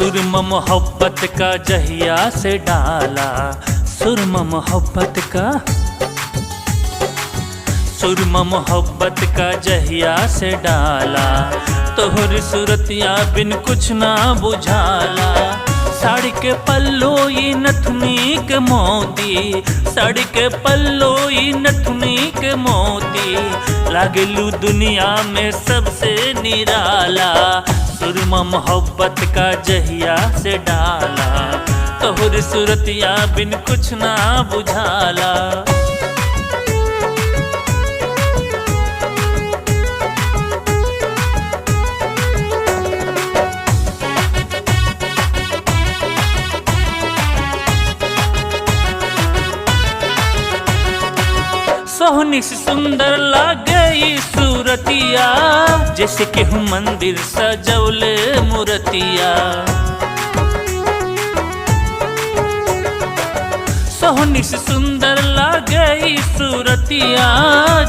सुरमा मोहब्बत का जहिया से डाला, सुरमा मोहब्बत का, सुरमा मोहब्बत का जहिया से डाला, तोहरी सूरतिया बिन कुछ ना बुझाला। साड़ी के पल्लो ई नथुनी के मोती, साड़ी के पल्लो ई नथुनी के मोती, लागलू दुनिया में सबसे निराला। सुरमा मोहब्बत का जहिया से डाला, तोहरी सूरतिया बिन कुछ ना बुझाला। सोहनी से सुंदर लागे ई सूरतिया, जैसे कि हूँ मंदिर सजौले मूर्तिया। सोहनी से सुंदर लागे ई सूरतिया,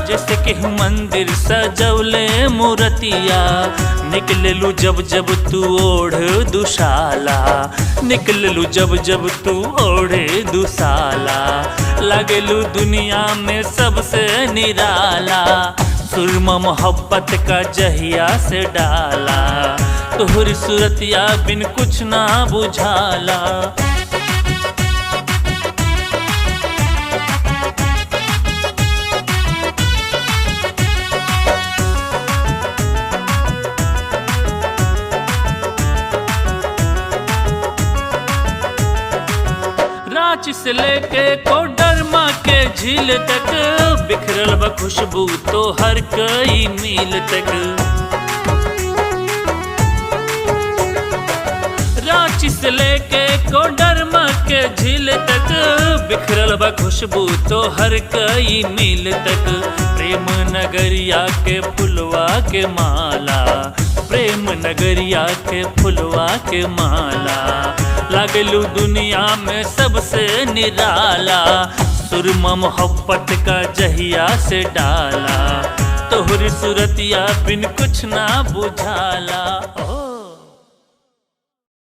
जैसे कि हूँ मंदिर सजौले मूर्तिया। निकललू जब जब तू ओढ़ दुशाला, निकललू जब जब तू ओढ़े दुशाला, लगलू दुनिया में सबसे निराला। सुरमा मोहब्बत का जहिया से डाला, तोहरी सूरतिया बिन कुछ ना बुझाला। रांची से लेके कोडरमा के झील तक, बिखरल बा खुशबू तो हर कई मील तक। रांची से लेके कोडरमा के झील तक, बिखरल बा खुशबू तो हर कई मील तक। प्रेम नगरिया के फुलवा के माला, प्रेम नगरिया के फुलवा के माला, लागलू दुनिया में सबसे निराला। सुरमा मोहब्बत का जहिया से डाला, तोहरी सूरतिया बिन कुछ ना बुझाला।